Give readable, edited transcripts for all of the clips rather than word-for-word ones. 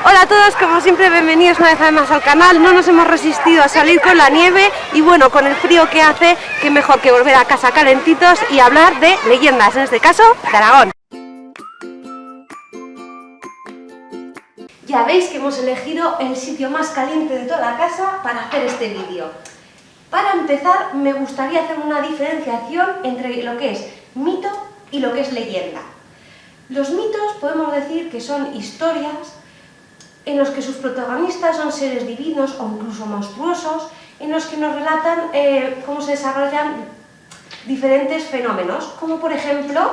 Hola a todos, como siempre bienvenidos una vez más al canal. No nos hemos resistido a salir con la nieve y bueno, con el frío que hace, qué mejor que volver a casa calentitos y hablar de leyendas, en este caso de Aragón. Ya veis que hemos elegido el sitio más caliente de toda la casa para hacer este vídeo. Para empezar, me gustaría hacer una diferenciación entre lo que es mito y lo que es leyenda. Los mitos podemos decir que son historias en los que sus protagonistas son seres divinos o incluso monstruosos, en los que nos relatan cómo se desarrollan diferentes fenómenos, como por ejemplo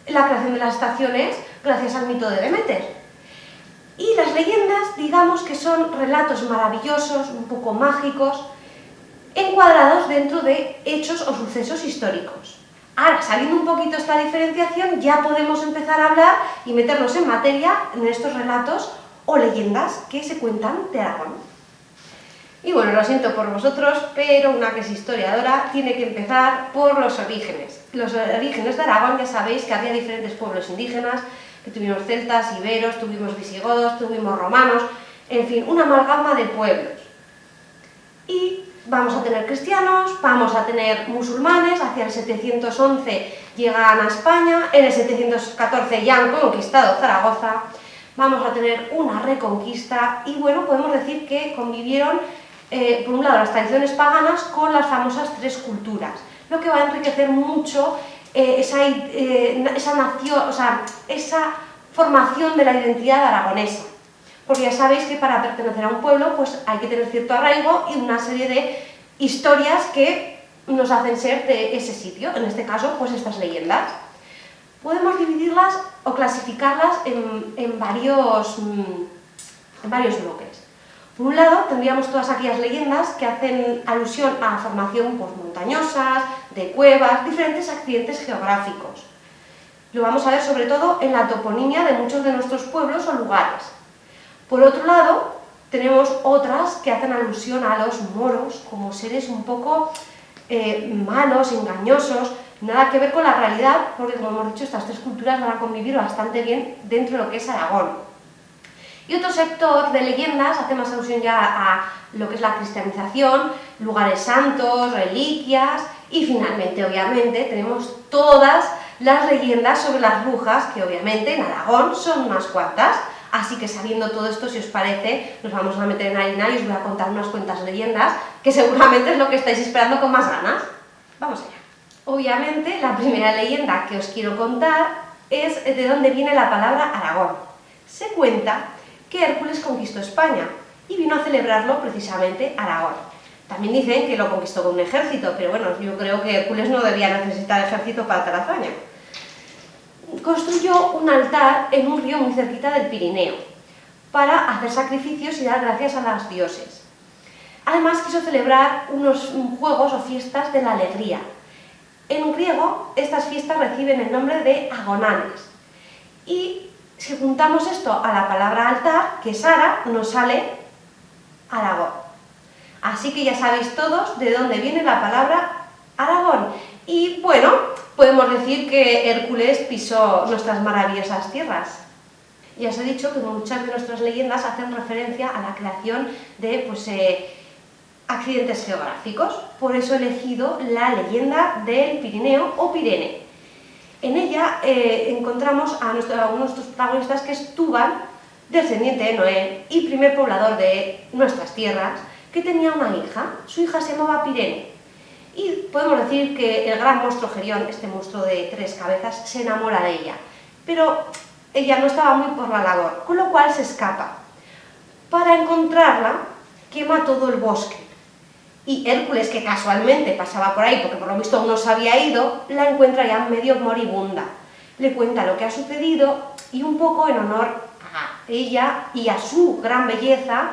la creación de las estaciones gracias al mito de Deméter. Y las leyendas, digamos que son relatos maravillosos, un poco mágicos, encuadrados dentro de hechos o sucesos históricos. Ahora, saliendo un poquito esta diferenciación, ya podemos empezar a hablar y meternos en materia en estos relatos o leyendas que se cuentan de Aragón. Y bueno, lo siento por vosotros, pero una que es historiadora tiene que empezar por los orígenes. Los orígenes de Aragón, ya sabéis que había diferentes pueblos indígenas, que tuvimos celtas, iberos, tuvimos visigodos, tuvimos romanos, en fin, una amalgama de pueblos. Y vamos a tener cristianos, vamos a tener musulmanes, hacia el 711 llegan a España, en el 714 ya han conquistado Zaragoza, vamos a tener una reconquista y bueno, podemos decir que convivieron por un lado las tradiciones paganas con las famosas tres culturas, lo que va a enriquecer mucho esa nación, o sea, esa formación de la identidad aragonesa. Porque ya sabéis que para pertenecer a un pueblo pues hay que tener cierto arraigo y una serie de historias que nos hacen ser de ese sitio, en este caso pues estas leyendas. Podemos dividirlas o clasificarlas en varios bloques. Por un lado tendríamos todas aquellas leyendas que hacen alusión a la formación pues, montañosas, de cuevas, diferentes accidentes geográficos. Lo vamos a ver sobre todo en la toponimia de muchos de nuestros pueblos o lugares. Por otro lado, tenemos otras que hacen alusión a los moros como seres un poco malos, engañosos, nada que ver con la realidad, porque como hemos dicho, estas tres culturas van a convivir bastante bien dentro de lo que es Aragón. Y otro sector de leyendas hace más alusión ya a lo que es la cristianización, lugares santos, reliquias y finalmente, obviamente, tenemos todas las leyendas sobre las brujas, que obviamente en Aragón son unas cuantas. Así que sabiendo todo esto, si os parece, nos vamos a meter en harina y os voy a contar unas cuantas leyendas que seguramente es lo que estáis esperando con más ganas. Vamos allá. Obviamente, la primera leyenda que os quiero contar es de dónde viene la palabra Aragón. Se cuenta que Hércules conquistó España y vino a celebrarlo precisamente Aragón. También dicen que lo conquistó con un ejército, pero bueno, yo creo que Hércules no debía necesitar ejército para tal hazaña. Construyó un altar en un río muy cerquita del Pirineo para hacer sacrificios y dar gracias a los dioses. Además quiso celebrar unos juegos o fiestas de la alegría. En griego estas fiestas reciben el nombre de agonanes y si juntamos esto a la palabra altar, que es Ara, nos sale Aragón. Así que ya sabéis todos de dónde viene la palabra Aragón. Y bueno, podemos decir que Hércules pisó nuestras maravillosas tierras. Ya os he dicho que muchas de nuestras leyendas hacen referencia a la creación de accidentes geográficos. Por eso he elegido la leyenda del Pirineo o Pirene. En ella encontramos a uno de nuestros protagonistas, que es Túbal, descendiente de Noé y primer poblador de nuestras tierras, que tenía una hija. Su hija se llamaba Pirene. Y podemos decir que el gran monstruo Gerión, este monstruo de tres cabezas, se enamora de ella. Pero ella no estaba muy por la labor, con lo cual se escapa. Para encontrarla, quema todo el bosque. Y Hércules, que casualmente pasaba por ahí, porque por lo visto aún no se había ido, la encuentra ya medio moribunda. Le cuenta lo que ha sucedido y un poco en honor a ella y a su gran belleza,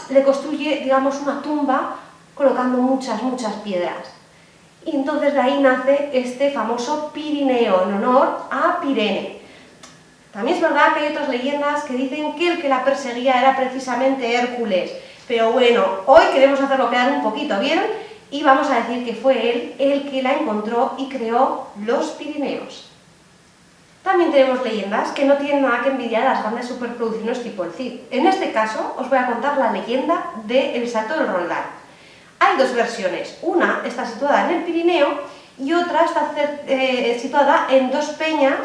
le construye, digamos, una tumba colocando muchas piedras. Y entonces de ahí nace este famoso Pirineo, en honor a Pirene. También es verdad que hay otras leyendas que dicen que el que la perseguía era precisamente Hércules. Pero bueno, hoy queremos hacerlo quedar un poquito bien y vamos a decir que fue él el que la encontró y creó los Pirineos. También tenemos leyendas que no tienen nada que envidiar a las grandes superproducciones tipo el Cid. En este caso os voy a contar la leyenda de El Salto del Roldán. Hay dos versiones, una está situada en el Pirineo y otra está situada en dos peñas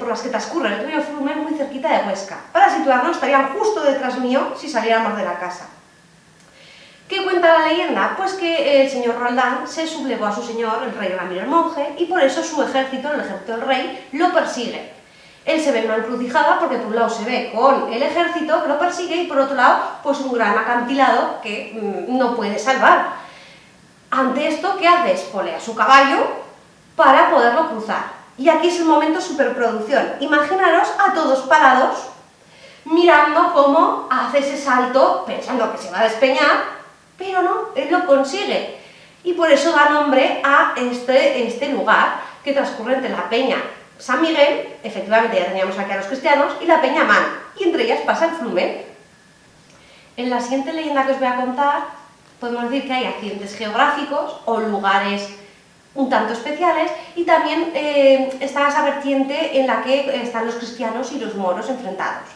por las que transcurre el río Flumen muy cerquita de Huesca. Para situarnos estarían justo detrás mío si saliéramos de la casa. ¿Qué cuenta la leyenda? Pues que el señor Roldán se sublevó a su señor, el rey Ramiro el Monje, y por eso su ejército, el ejército del rey, lo persigue. Él se ve en una encrucijada porque por un lado se ve con el ejército que lo persigue y por otro lado pues un gran acantilado que no puede salvar. Ante esto, ¿qué hace? Espolea su caballo para poderlo cruzar. Y aquí es el momento superproducción. Imaginaros a todos parados mirando cómo hace ese salto pensando que se va a despeñar, pero no, él lo consigue. Y por eso da nombre a este lugar que transcurre entre la Peña San Miguel, efectivamente ya teníamos aquí a los cristianos, y la Peña Man, y entre ellas pasa el Flumen. En la siguiente leyenda que os voy a contar, podemos decir que hay accidentes geográficos o lugares un tanto especiales, y también está esa vertiente en la que están los cristianos y los moros enfrentados.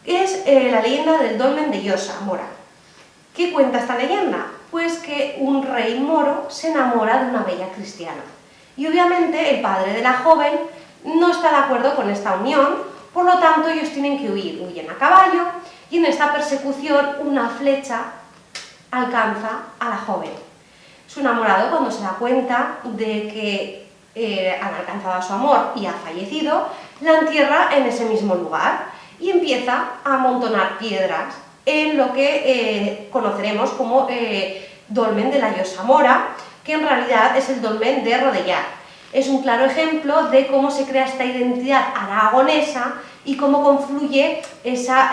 Es la leyenda del dolmen de Llosa, Mora. ¿Qué cuenta esta leyenda? Pues que un rey moro se enamora de una bella cristiana. Y obviamente el padre de la joven no está de acuerdo con esta unión, por lo tanto ellos tienen que huir, huyen a caballo, y en esta persecución una flecha alcanza a la joven. Su enamorado, cuando se da cuenta de que han alcanzado a su amor y ha fallecido, la entierra en ese mismo lugar y empieza a amontonar piedras en lo que conoceremos como dolmen de la Llosa Mora, que en realidad es el dolmen de Rodellar. Es un claro ejemplo de cómo se crea esta identidad aragonesa y cómo confluye esa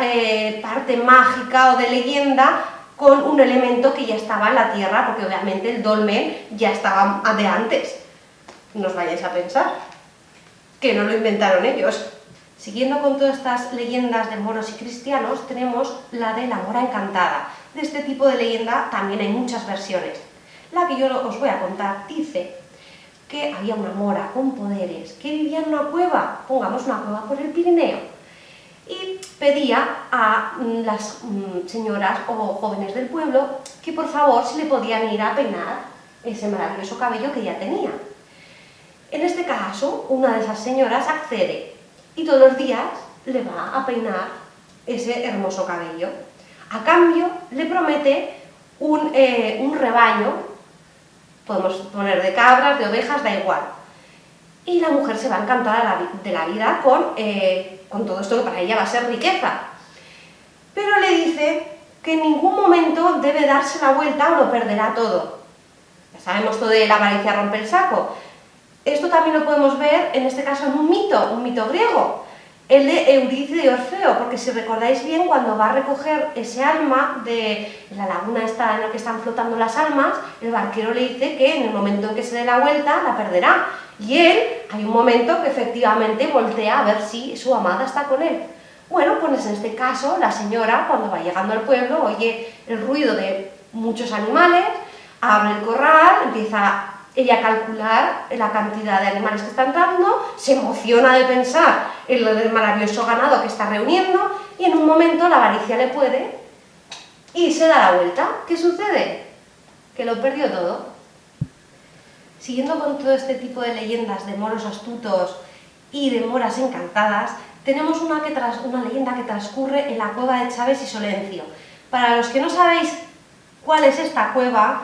parte mágica o de leyenda con un elemento que ya estaba en la tierra, porque obviamente el dolmen ya estaba de antes. No os vayáis a pensar que no lo inventaron ellos. Siguiendo con todas estas leyendas de moros y cristianos, tenemos la de la Mora Encantada. De este tipo de leyenda también hay muchas versiones. La que yo os voy a contar dice que había una mora con poderes que vivía en una cueva, pongamos una cueva por el Pirineo, y pedía a las señoras o jóvenes del pueblo que por favor si le podían ir a peinar ese maravilloso cabello que ya tenía. En este caso, una de esas señoras accede y todos los días le va a peinar ese hermoso cabello. A cambio, le promete un rebaño, podemos poner de cabras, de ovejas, da igual. Y la mujer se va encantada de la vida con todo esto que para ella va a ser riqueza. Pero le dice que en ningún momento debe darse la vuelta o lo perderá todo. Ya sabemos todo de la avaricia rompe el saco. Esto también lo podemos ver, en este caso, en un mito griego, el de Eurídice de Orfeo, porque si recordáis bien, cuando va a recoger ese alma de la laguna esta en la que están flotando las almas, el barquero le dice que en el momento en que se dé la vuelta, la perderá. Y él, hay un momento que efectivamente voltea a ver si su amada está con él. Bueno, pues en este caso, la señora, cuando va llegando al pueblo, oye el ruido de muchos animales, abre el corral, empieza ella a calcular la cantidad de animales que está entrando, se emociona de pensar en lo del maravilloso ganado que está reuniendo, y en un momento la avaricia le puede y se da la vuelta. ¿Qué sucede? Que lo perdió todo. Siguiendo con todo este tipo de leyendas de moros astutos y de moras encantadas, tenemos una leyenda que transcurre en la cueva de Chaves y Solencio. Para los que no sabéis cuál es esta cueva,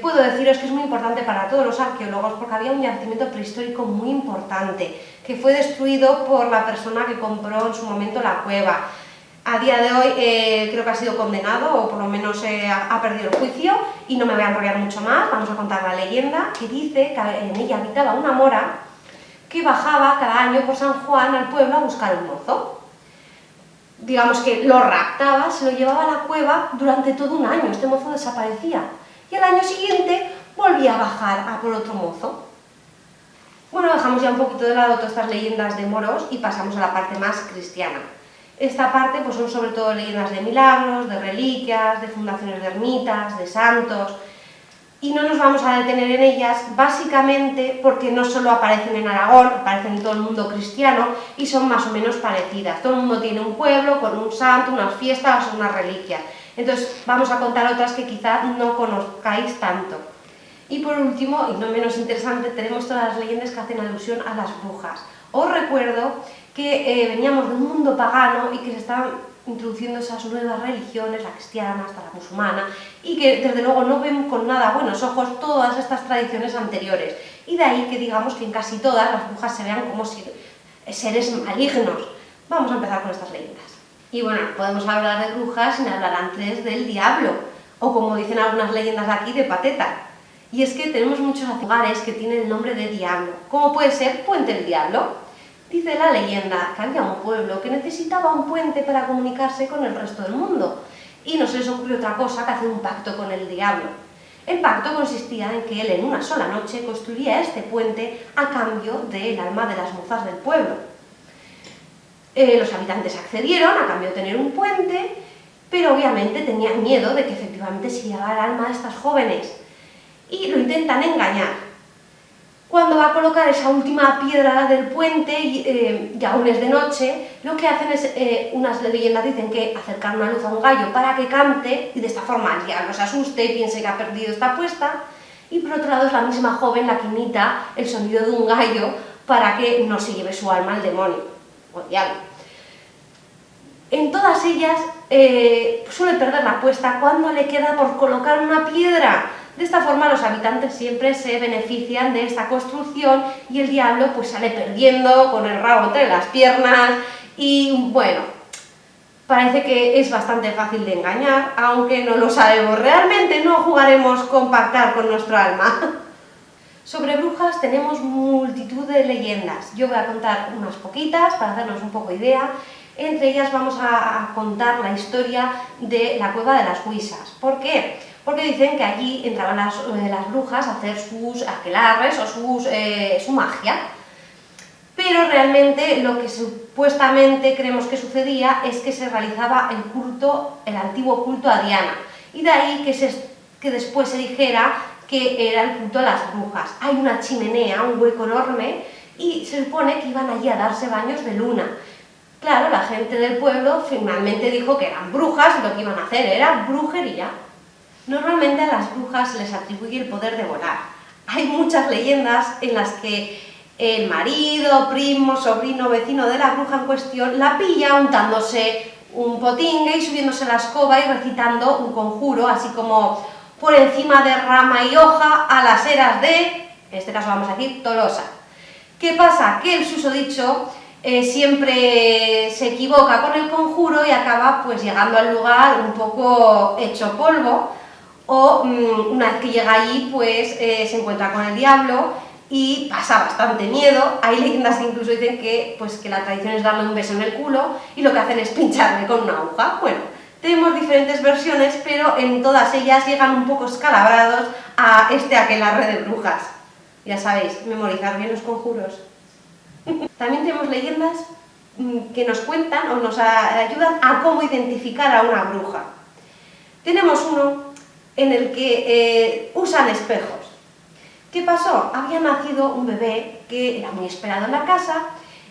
puedo deciros que es muy importante para todos los arqueólogos porque había un yacimiento prehistórico muy importante que fue destruido por la persona que compró en su momento la cueva. A día de hoy creo que ha sido condenado o por lo menos ha perdido el juicio y no me voy a enrollar mucho más. Vamos a contar la leyenda que dice que en ella habitaba una mora que bajaba cada año por San Juan al pueblo a buscar un mozo. Digamos que lo raptaba, se lo llevaba a la cueva durante todo un año, este mozo desaparecía y al año siguiente volvía a bajar a por otro mozo. Bueno, dejamos ya un poquito de lado todas estas leyendas de moros y pasamos a la parte más cristiana. Esta parte pues son sobre todo leyendas de milagros, de reliquias, de fundaciones de ermitas, de santos, y no nos vamos a detener en ellas, básicamente porque no solo aparecen en Aragón, aparecen en todo el mundo cristiano y son más o menos parecidas. Todo el mundo tiene un pueblo con un santo, unas fiestas, unas reliquias. Entonces vamos a contar otras que quizás no conozcáis tanto. Y por último, y no menos interesante, tenemos todas las leyendas que hacen alusión a las brujas. Os recuerdo que veníamos de un mundo pagano y que se estaban introduciendo esas nuevas religiones, la cristiana hasta la musulmana, y que desde luego no ven con nada buenos ojos todas estas tradiciones anteriores. Y de ahí que digamos que en casi todas las brujas se vean como seres malignos. Vamos a empezar con estas leyendas. Y bueno, podemos hablar de brujas sin hablar antes del diablo, o como dicen algunas leyendas de aquí, de Pateta. Y es que tenemos muchos lugares que tienen el nombre de diablo, como puede ser Puente del Diablo. Dice la leyenda que había un pueblo que necesitaba un puente para comunicarse con el resto del mundo, y no se les ocurrió otra cosa que hacer un pacto con el diablo. El pacto consistía en que él en una sola noche construiría este puente a cambio del alma de las mozas del pueblo. Los habitantes accedieron a cambio de tener un puente, pero obviamente tenían miedo de que efectivamente se llevara el alma de estas jóvenes, y lo intentan engañar. Cuando va a colocar esa última piedra del puente, y aún es de noche, lo que hacen es, unas leyendas dicen que acercar una luz a un gallo para que cante, y de esta forma el diablo se asuste y piense que ha perdido esta apuesta, y por otro lado es la misma joven la que imita el sonido de un gallo para que no se lleve su alma al demonio, o diablo. En todas ellas suele perder la apuesta cuando le queda por colocar una piedra. De esta forma los habitantes siempre se benefician de esta construcción y el diablo pues sale perdiendo con el rabo entre las piernas y bueno, parece que es bastante fácil de engañar, aunque no lo sabemos realmente, no jugaremos con pactar con nuestro alma. Sobre brujas tenemos multitud de leyendas, yo voy a contar unas poquitas para hacernos un poco idea. Entre ellas vamos a contar la historia de la cueva de las Huisas. ¿Por qué? Porque dicen que allí entraban las brujas a hacer sus aquelarres o su magia. Pero realmente lo que supuestamente creemos que sucedía es que se realizaba el antiguo culto a Diana. Y de ahí que después se dijera que era el culto a las brujas. Hay una chimenea, un hueco enorme, y se supone que iban allí a darse baños de luna. Claro, la gente del pueblo finalmente dijo que eran brujas y lo que iban a hacer era brujería. Normalmente a las brujas se les atribuye el poder de volar. Hay muchas leyendas en las que el marido, primo, sobrino, vecino de la bruja en cuestión la pilla untándose un potingue y subiéndose la escoba y recitando un conjuro, así como por encima de rama y hoja a las eras de, en este caso vamos a decir, Tolosa. ¿Qué pasa? Que el susodicho siempre se equivoca con el conjuro y acaba pues llegando al lugar un poco hecho polvo, o una vez que llega allí pues se encuentra con el diablo y pasa bastante miedo. Hay leyendas que incluso dicen que la tradición es darle un beso en el culo y lo que hacen es pincharle con una aguja. Bueno, tenemos diferentes versiones, pero en todas ellas llegan un poco escalabrados a este aquelarre de brujas. Ya sabéis, memorizar bien los conjuros. También tenemos leyendas que nos cuentan o nos ayudan a cómo identificar a una bruja. Tenemos uno en el que usan espejos. ¿Qué pasó? Había nacido un bebé que era muy esperado en la casa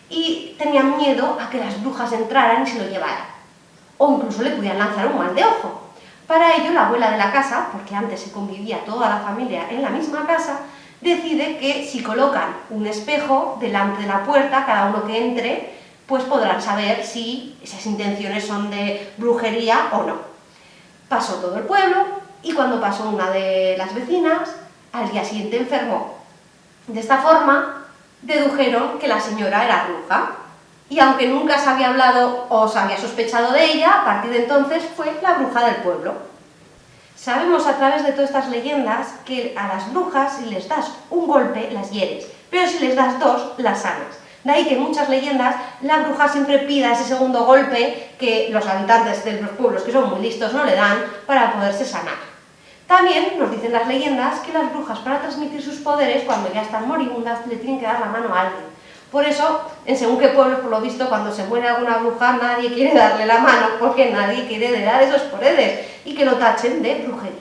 y tenían miedo a que las brujas entraran y se lo llevaran, o incluso le pudieran lanzar un mal de ojo. Para ello, la abuela de la casa, porque antes se convivía toda la familia en la misma casa, decide que si colocan un espejo delante de la puerta, cada uno que entre, pues podrán saber si esas intenciones son de brujería o no. Pasó todo el pueblo y cuando pasó una de las vecinas, al día siguiente enfermó. De esta forma, dedujeron que la señora era bruja y aunque nunca se había hablado o se había sospechado de ella, a partir de entonces fue la bruja del pueblo. Sabemos a través de todas estas leyendas que a las brujas, si les das un golpe, las hieres, pero si les das dos, las sanas. De ahí que en muchas leyendas la bruja siempre pida ese segundo golpe que los habitantes de los pueblos, que son muy listos, no le dan para poderse sanar. También nos dicen las leyendas que las brujas, para transmitir sus poderes, cuando ya están moribundas, le tienen que dar la mano a alguien. Por eso, en según qué pueblos, por lo visto, cuando se muere alguna bruja, nadie quiere darle la mano, porque nadie quiere heredar esos poderes y que lo tachen de brujería.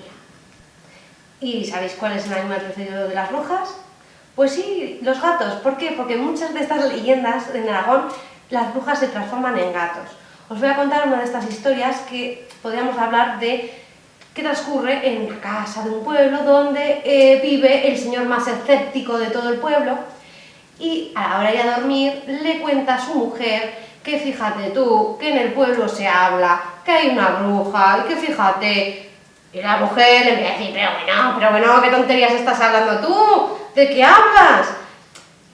¿Y sabéis cuál es el animal preferido de las brujas? Pues sí, los gatos. ¿Por qué? Porque muchas de estas leyendas en Aragón las brujas se transforman en gatos. Os voy a contar una de estas historias que podríamos hablar de que transcurre en la casa de un pueblo donde vive el señor más escéptico de todo el pueblo y a la hora de ir a dormir le cuenta a su mujer que fíjate tú, que en el pueblo se habla, que hay una bruja y que fíjate. Y la mujer le empieza a decir, pero bueno, ¿qué tonterías estás hablando tú? ¿De qué hablas?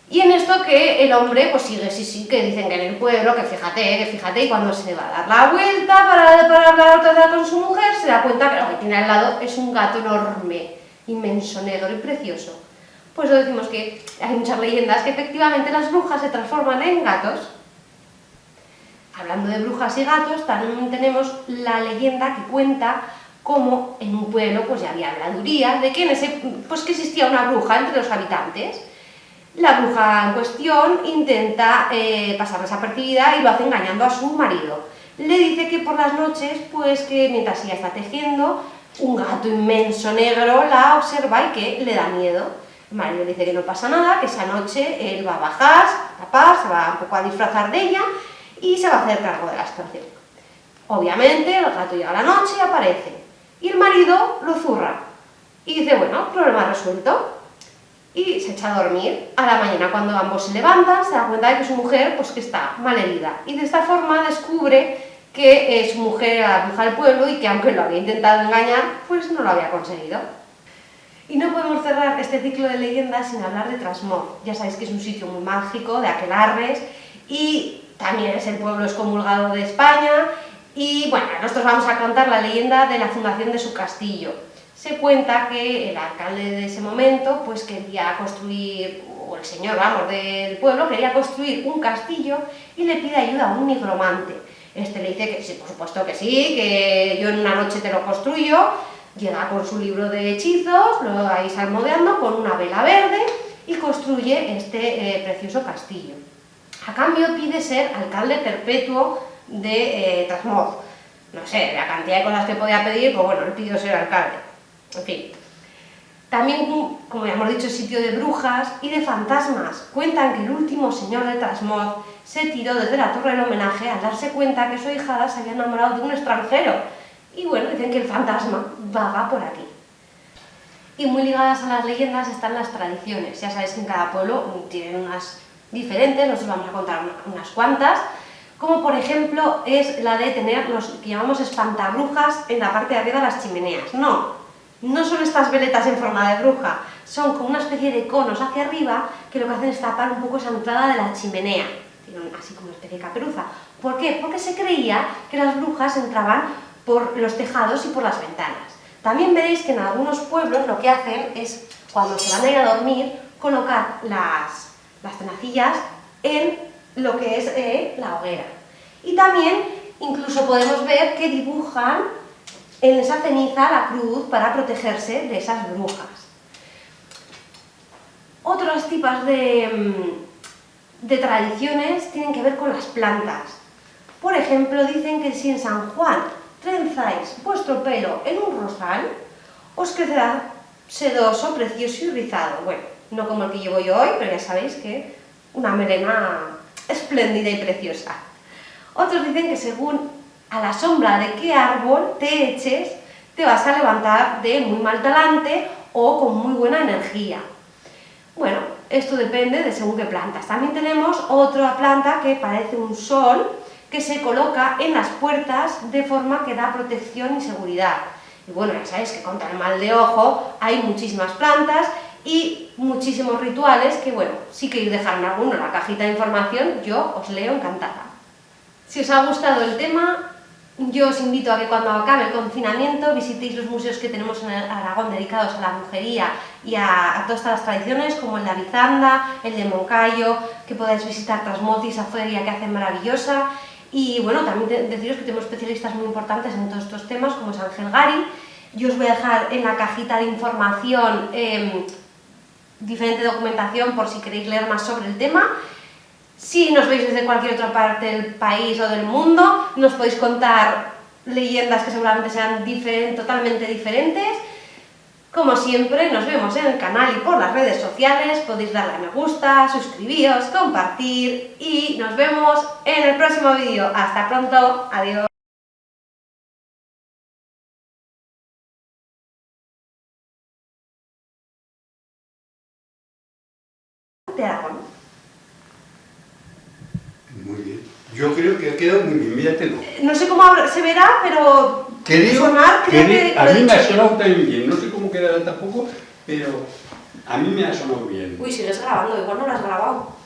Y en esto que el hombre pues sigue, sí, que dicen que en el pueblo, que fíjate, y cuando se va a dar la vuelta para hablar otra vez con su mujer, se da cuenta que lo que tiene al lado es un gato enorme, inmenso, negro y precioso. Pues decimos que hay muchas leyendas que efectivamente las brujas se transforman en gatos. Hablando de brujas y gatos, también tenemos la leyenda que cuenta cómo en un pueblo pues ya había habladurías de que que existía una bruja entre los habitantes. La bruja en cuestión intenta pasar desapercibida y lo hace engañando a su marido. Le dice que por las noches, pues que mientras ella está tejiendo, un gato inmenso negro la observa y que le da miedo. El marido le dice que no pasa nada, que esa noche él va a bajar, a tapar, se va un poco a disfrazar de ella y se va a hacer cargo de la situación. Obviamente el gato llega a la noche y aparece. Y el marido lo zurra. Y dice, bueno, problema resuelto. Y se echa a dormir. A la mañana, cuando ambos se levantan, se da cuenta de que su mujer pues que está malherida. Y de esta forma descubre que su mujer era la bruja del pueblo y que aunque lo había intentado engañar, pues no lo había conseguido. Y no podemos cerrar este ciclo de leyendas sin hablar de Trasmoz. Ya sabéis que es un sitio muy mágico, de aquelarres, y también es el pueblo excomulgado de España. Y bueno, nosotros vamos a contar la leyenda de la fundación de su castillo. Se cuenta que el alcalde de ese momento pues quería construir, o el señor, vamos, del pueblo, quería construir un castillo y le pide ayuda a un nigromante. Este le dice que sí, por supuesto que sí, que yo en una noche te lo construyo. Llega con su libro de hechizos, lo va ahí salmodeando con una vela verde y construye este precioso castillo. A cambio pide ser alcalde perpetuo de Trasmoz. No sé, la cantidad de cosas que podía pedir, pues bueno, él pidió ser alcalde. En fin. También, como ya hemos dicho, es sitio de brujas y de fantasmas. Cuentan que el último señor de Trasmoz se tiró desde la torre del homenaje al darse cuenta que su ahijada se había enamorado de un extranjero. Y bueno, dicen que el fantasma vaga por aquí. Y muy ligadas a las leyendas están las tradiciones. Ya sabéis que en cada pueblo tienen unas diferentes, nosotros vamos a contar unas cuantas, como por ejemplo es la de tener los que llamamos espantabrujas en la parte de arriba de las chimeneas. No son estas veletas en forma de bruja, son como una especie de conos hacia arriba que lo que hacen es tapar un poco esa entrada de la chimenea, tienen así como una especie de caperuza. ¿Por qué? Porque se creía que las brujas entraban por los tejados y por las ventanas. También veréis que en algunos pueblos lo que hacen es, cuando se van a ir a dormir, colocar las tenacillas en lo que es la hoguera. Y también incluso podemos ver que dibujan en esa ceniza la cruz para protegerse de esas brujas. Otros tipos de tradiciones tienen que ver con las plantas. Por ejemplo, dicen que si en San Juan trenzáis vuestro pelo en un rosal, os crecerá sedoso, precioso y rizado. Bueno, no como el que llevo yo hoy, pero ya sabéis que una melena espléndida y preciosa. Otros dicen que según a la sombra de qué árbol te eches, te vas a levantar de muy mal talante o con muy buena energía. Bueno, esto depende de según qué plantas. También tenemos otra planta que parece un sol, que se coloca en las puertas de forma que da protección y seguridad. Y bueno, ya sabéis que contra el mal de ojo hay muchísimas plantas y muchísimos rituales que, bueno, si queréis dejarme alguno en la cajita de información, yo os leo encantada. Si os ha gustado el tema, yo os invito a que cuando acabe el confinamiento visitéis los museos que tenemos en Aragón dedicados a la brujería y a todas estas tradiciones, como el de Arizanda, el de Moncayo, que podáis visitar Trasmoz y esa feria que hacen maravillosa. Y bueno, también deciros que tenemos especialistas muy importantes en todos estos temas, como es Ángel Gari. Yo os voy a dejar en la cajita de información diferente documentación por si queréis leer más sobre el tema. Si nos veis desde cualquier otra parte del país o del mundo, nos podéis contar leyendas que seguramente sean totalmente diferentes. Como siempre, nos vemos en el canal y por las redes sociales. Podéis darle a me gusta, suscribíos, compartir y nos vemos en el próximo vídeo. Hasta pronto, adiós. De Aragón. Muy bien. Yo creo que ha quedado muy bien, míratelo. No sé cómo se verá, pero Creo, sonar, creo que a lo he mí me dicho ha bien. sonado también bien. No sé cómo quedará tampoco, pero a mí me ha sonado bien. Uy, sigues grabando, igual no lo has grabado.